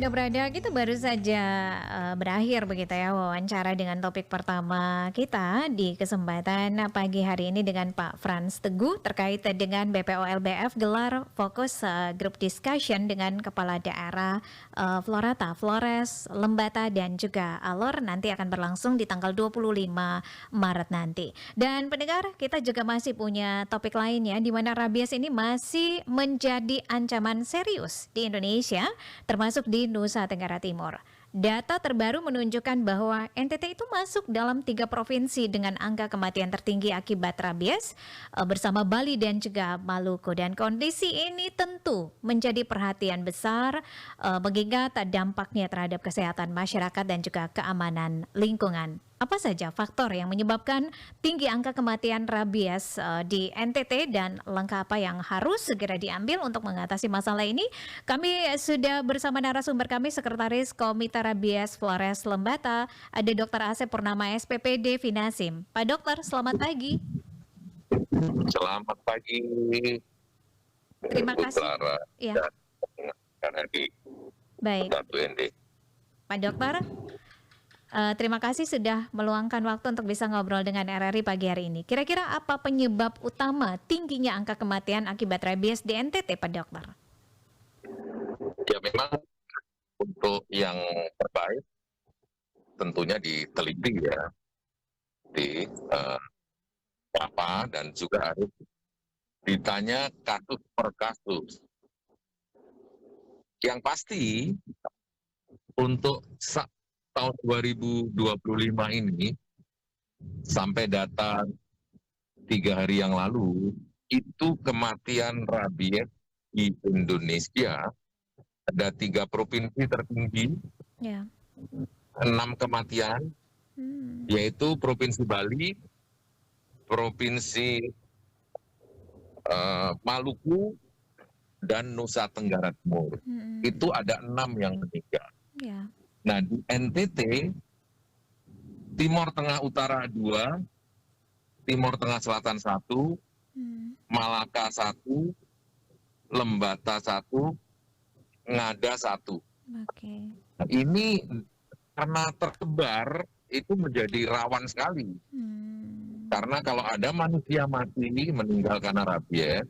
Bunda Prada, kita baru saja berakhir begitu ya wawancara dengan topik pertama kita di kesempatan pagi hari ini dengan Pak Frans Teguh terkait dengan BPOLBF gelar fokus group discussion dengan Kepala Daerah Florata, Flores, Lembata dan juga Alor nanti akan berlangsung di tanggal 25 Maret nanti. Dan pendengar, kita juga masih punya topik lainnya di mana rabies ini masih menjadi ancaman serius di Indonesia termasuk di Nusa Tenggara Timur. Data terbaru menunjukkan bahwa NTT itu masuk dalam 3 provinsi dengan angka kematian tertinggi akibat rabies bersama Bali dan juga Maluku. Dan kondisi ini tentu menjadi perhatian besar mengingat dampaknya terhadap kesehatan masyarakat dan juga keamanan lingkungan. Apa saja faktor yang menyebabkan tinggi angka kematian rabies di NTT dan langkah apa yang harus segera diambil untuk mengatasi masalah ini? Kami sudah bersama narasumber kami Sekretaris Komite Rabies Flores Lembata, ada Dr. Asep Purnama SPPD Finasim. Pak Dokter, selamat pagi. Selamat pagi, Terima Bu kasih. Clara Ya, dan karena di baik. Satu ND. Pak Dokter, terima kasih sudah meluangkan waktu untuk bisa ngobrol dengan RRI pagi hari ini. Kira-kira apa penyebab utama tingginya angka kematian akibat rabies di NTT, Pak Dokter? Ya memang untuk yang terbaik tentunya diteliti ya di apa dan juga harus ditanya kasus per kasus. Yang pasti untuk tahun 2025 ini sampai data 3 hari yang lalu itu kematian rabies di Indonesia ada 3 provinsi tertinggi, Ya. 6 kematian, yaitu Provinsi Bali, Provinsi Maluku, dan Nusa Tenggara Timur. Itu ada 6 yang meninggal. Ya. Nah di NTT, Timur Tengah Utara 2, Timur Tengah Selatan 1, Malaka 1, Lembata 1, Ngada 1. Oke. Nah, ini karena tersebar itu menjadi rawan sekali. Karena kalau ada manusia mati meninggal karena rabies,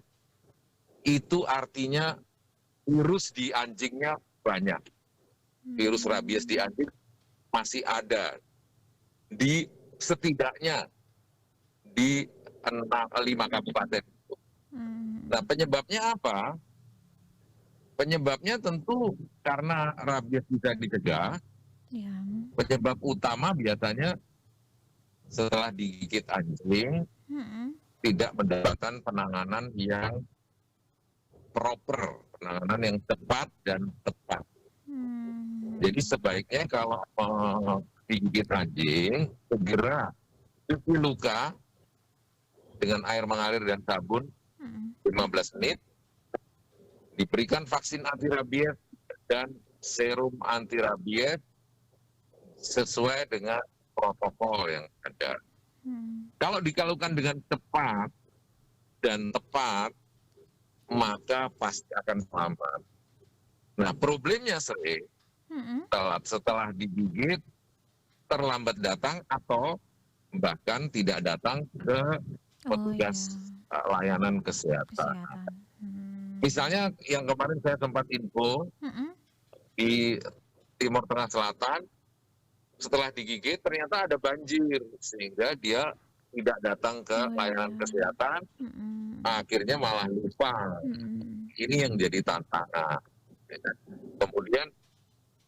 itu artinya virus di anjingnya banyak. Virus rabies di anjing masih ada di setidaknya di 5 kabupaten. Nah penyebabnya apa? Penyebabnya tentu karena rabies bisa dicegah. Ya. Penyebab utama biasanya setelah digigit anjing tidak mendapatkan penanganan yang proper, penanganan yang tepat dan tepat. Jadi sebaiknya kalau digigit anjing segera cuci luka dengan air mengalir dan sabun 15 menit, diberikan vaksin anti rabies dan serum anti rabies sesuai dengan protokol yang ada. Kalau dikalukan dengan cepat dan tepat, maka pasti akan selamat. Nah, problemnya sering setelah digigit terlambat datang atau bahkan tidak datang ke petugas layanan kesehatan. Misalnya yang kemarin saya sempat info di Timur Tengah Selatan, setelah digigit ternyata ada banjir sehingga dia tidak datang ke layanan kesehatan, akhirnya malah lupa. Ini yang jadi tantangan. Kemudian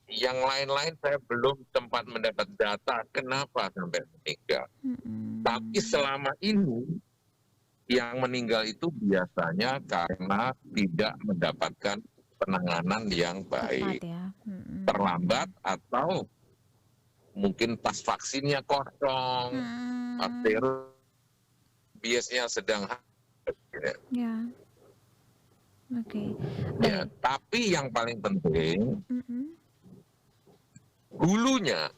yang lain-lain saya belum sempat mendapat data kenapa sampai meninggal. Tapi selama ini yang meninggal itu biasanya karena tidak mendapatkan penanganan yang baik, terlambat atau mungkin pas vaksinnya kosong, atau biasanya sedang Ya. Oke. Ya, tapi yang paling penting hulunya,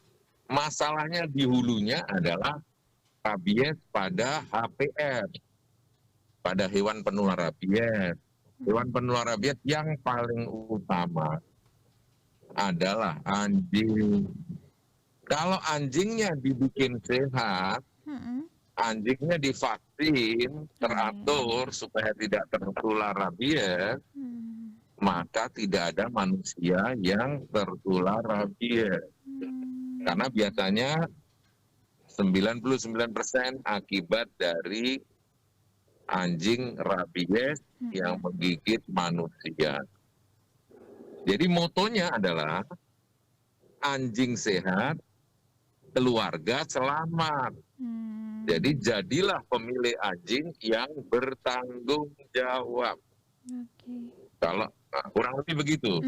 masalahnya di hulunya adalah rabies pada HPR, pada hewan penular rabies. Hewan penular rabies yang paling utama adalah anjing. Kalau anjingnya dibikin sehat, Mm-mm. anjingnya divaksin, teratur supaya tidak tertular rabies, Hmm. maka tidak ada manusia yang tertular rabies. Hmm. Karena biasanya 99% akibat dari anjing rabies yang Mm-mm. menggigit manusia. Jadi motonya adalah anjing sehat, keluarga selamat. Hmm. Jadi jadilah pemilik anjing yang bertanggung jawab. Oke. Kalau kurang lebih begitu,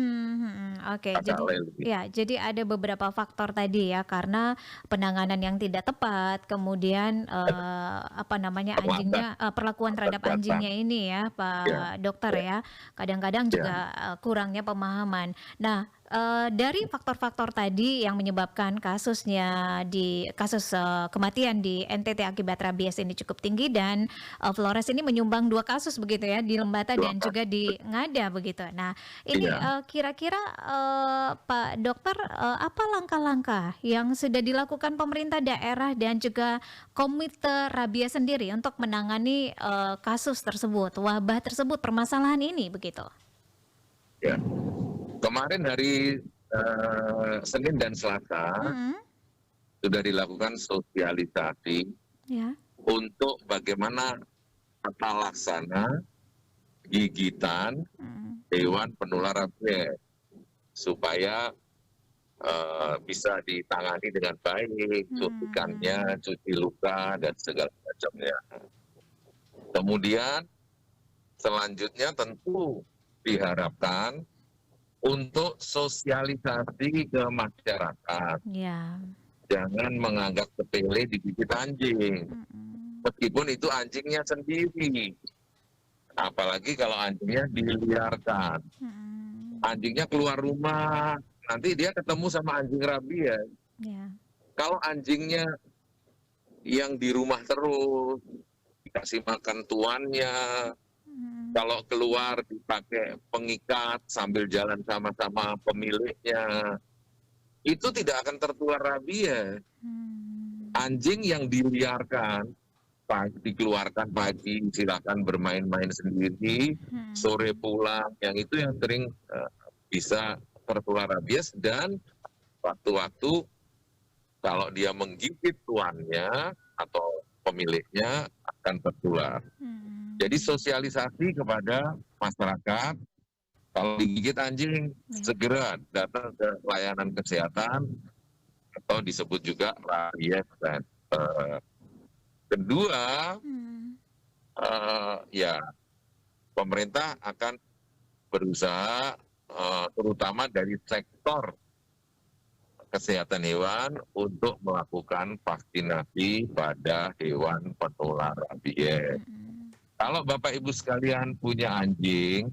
Oke, Kakak jadi Leli. ya, jadi ada beberapa faktor tadi ya, karena penanganan yang tidak tepat, kemudian apa namanya Terlambat, anjingnya, perlakuan terhadap terbatas. anjingnya ini ya, Ya, Pak Dokter ya, ya, kadang-kadang ya. juga kurangnya pemahaman. Nah, dari faktor-faktor tadi yang menyebabkan kasus kematian di NTT akibat rabies ini cukup tinggi dan Flores ini menyumbang 2 kasus begitu ya, di Lembata Dua dan juga kali. di Ngada begitu. Nah, ini, Iya. kira-kira, Pak Dokter, apa langkah-langkah yang sudah dilakukan pemerintah daerah dan juga Komite Rabies sendiri untuk menangani, kasus tersebut, wabah tersebut, permasalahan ini begitu? Ya. Kemarin hari Senin dan Selasa Mhm, sudah dilakukan sosialisasi ya, untuk bagaimana tata laksana gigitan mhm, hewan penular rabies supaya bisa ditangani dengan baik, suntikannya, mmm, cuci luka dan segala macamnya. Kemudian selanjutnya tentu diharapkan untuk sosialisasi ke masyarakat. iya, Jangan menganggap sepele digigit anjing. mhm, Meskipun itu anjingnya sendiri. Apalagi kalau anjingnya diliarkan. mhm, Anjingnya keluar rumah, nanti dia ketemu sama anjing rabies. iya, Kalau anjingnya yang di rumah terus, dikasih makan tuannya, mhm, kalau keluar dipakai pengikat sambil jalan sama-sama pemiliknya, itu tidak akan tertular rabies. mmm, Anjing yang diliarkan, dikeluarkan pagi, silakan bermain-main sendiri, mhm, sore pulang, yang itu yang sering bisa tertular rabies dan waktu-waktu kalau dia menggigit tuannya atau pemiliknya akan tertular. Jadi mmm, sosialisasi kepada masyarakat, kalau digigit anjing iya, segera datang ke layanan kesehatan atau disebut juga rabies center. Kedua, mmm, ya pemerintah akan berusaha terutama dari sektor kesehatan hewan untuk melakukan vaksinasi pada hewan penular rabies. mhm, Kalau Bapak Ibu sekalian punya anjing,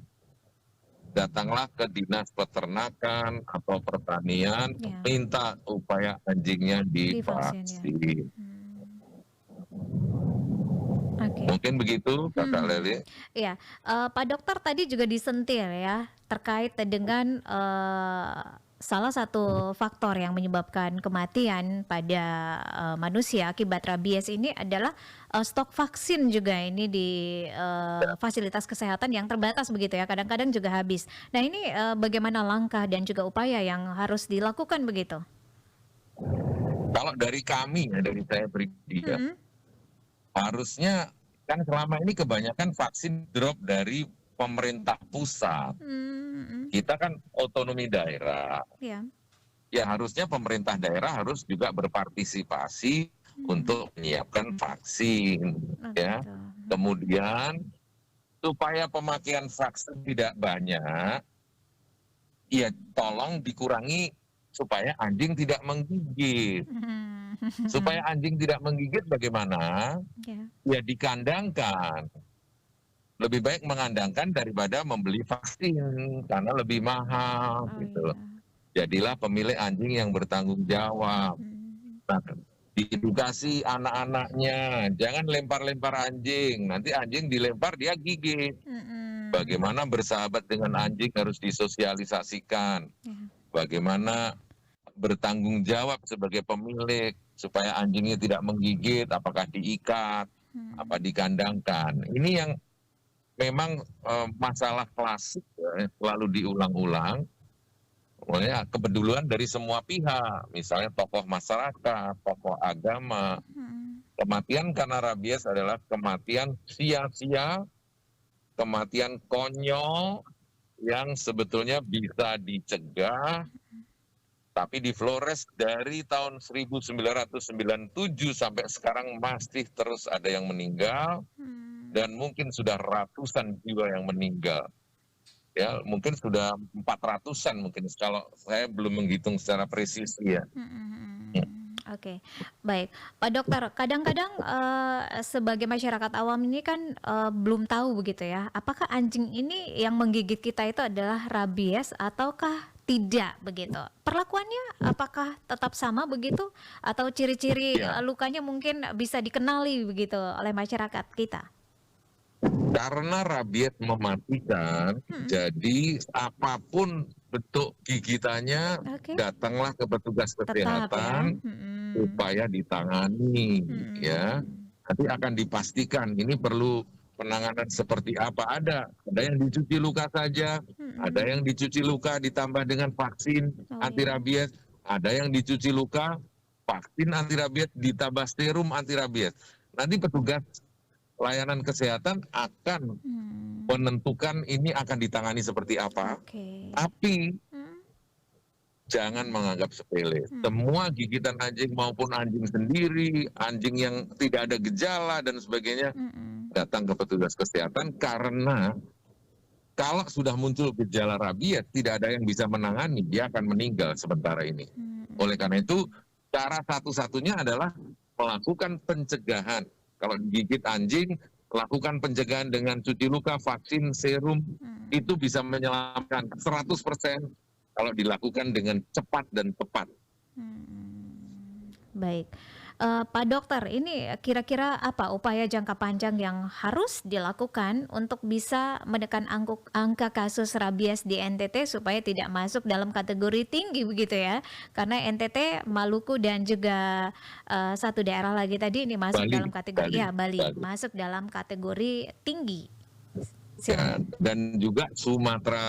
datanglah ke dinas peternakan atau pertanian, iya, minta upaya anjingnya divaksin ya, divaksin. mmm, oke. Mungkin begitu, Kakak Mhm, Leli. iya, Pak Dokter tadi juga disentil ya, terkait dengan, salah satu faktor yang menyebabkan kematian pada, manusia akibat rabies ini adalah, stok vaksin juga ini di, fasilitas kesehatan yang terbatas begitu ya, kadang-kadang juga habis. Nah ini, bagaimana langkah dan juga upaya yang harus dilakukan begitu? Kalau dari kami ya, dari saya pribadi ya, Mhm, harusnya kan selama ini kebanyakan vaksin drop dari pemerintah pusat. mhm, Kita kan otonomi daerah. iya, Ya harusnya pemerintah daerah harus juga berpartisipasi mhm, untuk menyiapkan vaksin. oh Ya. gitu, mhm, Kemudian supaya pemakaian vaksin tidak banyak, ya tolong dikurangi supaya anjing tidak menggigit. mhm, Supaya anjing tidak menggigit bagaimana? iya, Ya dikandangkan. Lebih baik mengandangkan daripada membeli vaksin karena lebih mahal oh gitu loh. iya. Jadilah pemilik anjing yang bertanggung jawab. Mhm, Nah, diedukasi anak-anaknya, jangan lempar-lempar anjing. Nanti anjing dilempar dia gigit. mhm, Bagaimana bersahabat dengan anjing harus disosialisasikan. iya, bagaimana bertanggung jawab sebagai pemilik supaya anjingnya tidak menggigit, apakah diikat, apa dikandangkan. Ini yang memang masalah klasik ya, selalu diulang-ulang. Pokoknya kepedulian dari semua pihak, misalnya tokoh masyarakat, tokoh agama. Kematian karena rabies adalah kematian sia-sia, kematian konyol yang sebetulnya bisa dicegah, tapi di Flores dari tahun 1997 sampai sekarang masih terus ada yang meninggal, dan mungkin sudah ratusan jiwa yang meninggal. Ya, mungkin sudah 400-an mungkin kalau saya belum menghitung secara presisi ya. Oke, baik. Pak Dokter, kadang-kadang sebagai masyarakat awam ini kan belum tahu begitu ya, apakah anjing ini yang menggigit kita itu adalah rabies ataukah tidak begitu? Perlakuannya apakah tetap sama begitu atau ciri-ciri Ya, lukanya mungkin bisa dikenali begitu oleh masyarakat kita? karena rabies mematikan, jadi apapun bentuk gigitannya Oke, datanglah ke petugas tetap ya. kesehatan upaya ditangani ya. Nanti akan dipastikan ini perlu penanganan seperti apa. Ada yang dicuci luka saja, ada yang dicuci luka ditambah dengan vaksin Oh anti ya. rabies, ada yang dicuci luka vaksin anti rabies ditambah serum anti rabies. Nanti petugas layanan kesehatan akan menentukan ini akan ditangani seperti apa. Oke. Tapi jangan menganggap sepele. Semua gigitan anjing maupun anjing sendiri, anjing yang tidak ada gejala dan sebagainya, datang ke petugas kesehatan karena kalau sudah muncul gejala rabies, tidak ada yang bisa menangani, dia akan meninggal sementara ini. Oleh karena itu, cara satu-satunya adalah melakukan pencegahan. Kalau digigit anjing, lakukan pencegahan dengan cuci luka, vaksin, serum, itu bisa menyelamatkan 100% kalau dilakukan dengan cepat dan tepat. Baik. Pak Dokter, ini kira-kira apa upaya jangka panjang yang harus dilakukan untuk bisa menekan angka kasus rabies di NTT supaya tidak masuk dalam kategori tinggi begitu ya? Karena NTT, Maluku dan juga satu daerah lagi tadi ini masuk Bali, dalam kategori Bali, ya Bali Bali. masuk dalam kategori tinggi. Ya, Silakan. dan juga Sumatera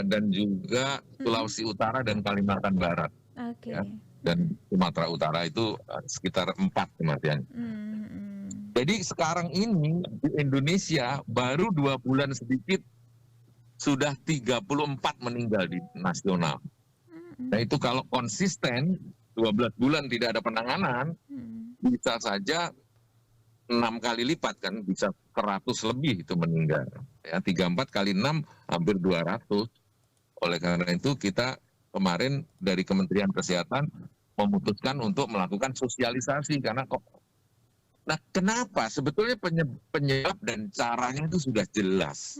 dan juga Sulawesi Utara dan Kalimantan Barat. Oke. Ya. Dan Sumatera Utara itu sekitar 4 kematian. Jadi sekarang ini di Indonesia baru 2 bulan sedikit sudah 34 meninggal di nasional. Nah itu kalau konsisten 12 bulan tidak ada penanganan, bisa saja 6 kali lipat kan, bisa 100 lebih itu meninggal. Ya, 34 kali 6 hampir 200. Oleh karena itu kita kemarin dari Kementerian Kesehatan memutuskan untuk melakukan sosialisasi karena kok. Nah, kenapa? Sebetulnya penyebab dan caranya itu sudah jelas.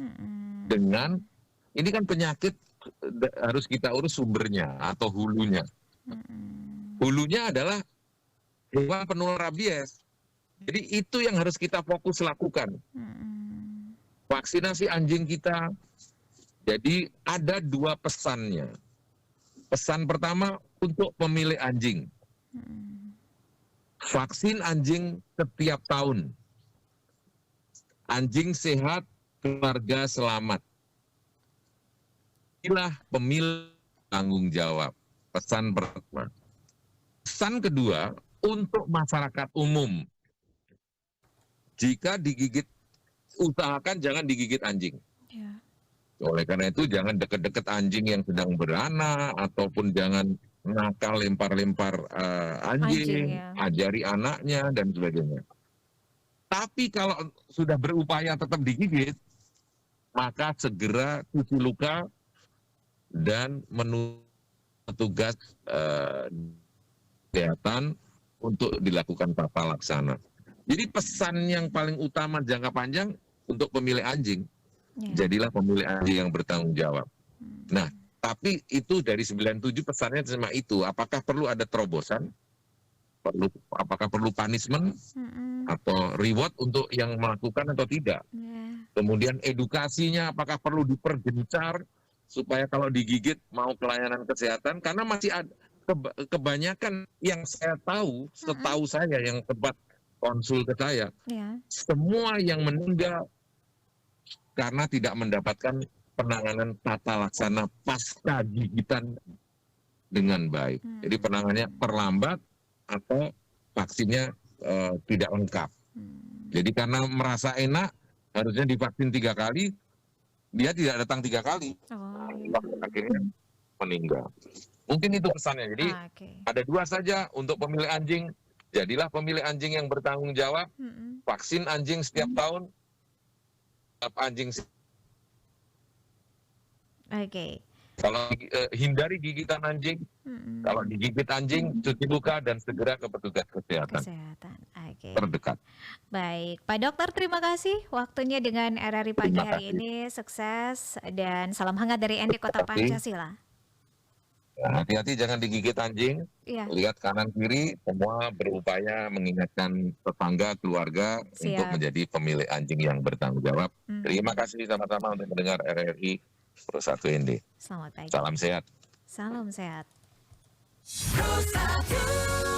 Dengan ini kan penyakit harus kita urus sumbernya atau hulunya. Hulunya adalah hewan penular rabies. Jadi itu yang harus kita fokus lakukan. Vaksinasi anjing kita. Jadi ada 2 pesannya. Pesan pertama untuk pemilik anjing. Vaksin anjing setiap tahun. Anjing sehat, keluarga selamat. Inilah pemilik tanggung jawab. Pesan pertama. Pesan kedua untuk masyarakat umum. Jika digigit, usahakan jangan digigit anjing. Ya. Oleh karena itu jangan deket-deket anjing yang sedang beranak ataupun jangan nakal lempar-lempar anjing, ya. ajari anaknya dan sebagainya. Tapi kalau sudah berupaya tetap digigit, maka segera cuci luka dan menunggu petugas kesehatan untuk dilakukan tata laksana. Jadi pesan yang paling utama jangka panjang untuk pemilik anjing, jadilah pemilik anjing yang bertanggung jawab. Nah, tapi itu dari 97 pesannya cuma itu. Apakah perlu ada terobosan? Apakah perlu punishment atau reward untuk yang melakukan atau tidak? Kemudian edukasinya apakah perlu dipergencar supaya kalau digigit mau pelayanan kesehatan, karena masih ada kebanyakan yang saya tahu, Mm-mm. setahu saya yang tempat konsul ke saya, Ya. semua yang meninggal karena tidak mendapatkan penanganan tata laksana pasca gigitan dengan baik. Jadi penanganannya terlambat atau vaksinnya tidak lengkap. Jadi karena merasa enak, harusnya divaksin 3 kali, dia tidak datang 3 kali. Oh, Akhirnya meninggal. Mungkin itu pesannya. Jadi oke. ada 2 saja untuk pemilik anjing. Jadilah pemilik anjing yang bertanggung jawab. Mm-mm. Vaksin anjing setiap tahun. Anjing Oke. kalau hindari gigitan anjing. Mm-mm. Kalau digigit anjing, cuci luka dan segera ke petugas kesehatan Kesehatan. Oke. terdekat. Baik, Pak Dokter, terima kasih waktunya dengan RRI pagi Terima hari kasih. ini. Sukses dan salam hangat dari ND Kota Terima kasih. Pancasila. Ya, hati-hati jangan digigit anjing. Iya, Lihat kanan kiri, semua berupaya mengingatkan tetangga, keluarga untuk siap. menjadi pemilik anjing yang bertanggung jawab. Terima Mhm. kasih sama-sama untuk mendengar RRI Pro 1 ND. Selamat pagi. Salam sehat. Salam sehat. Pro 1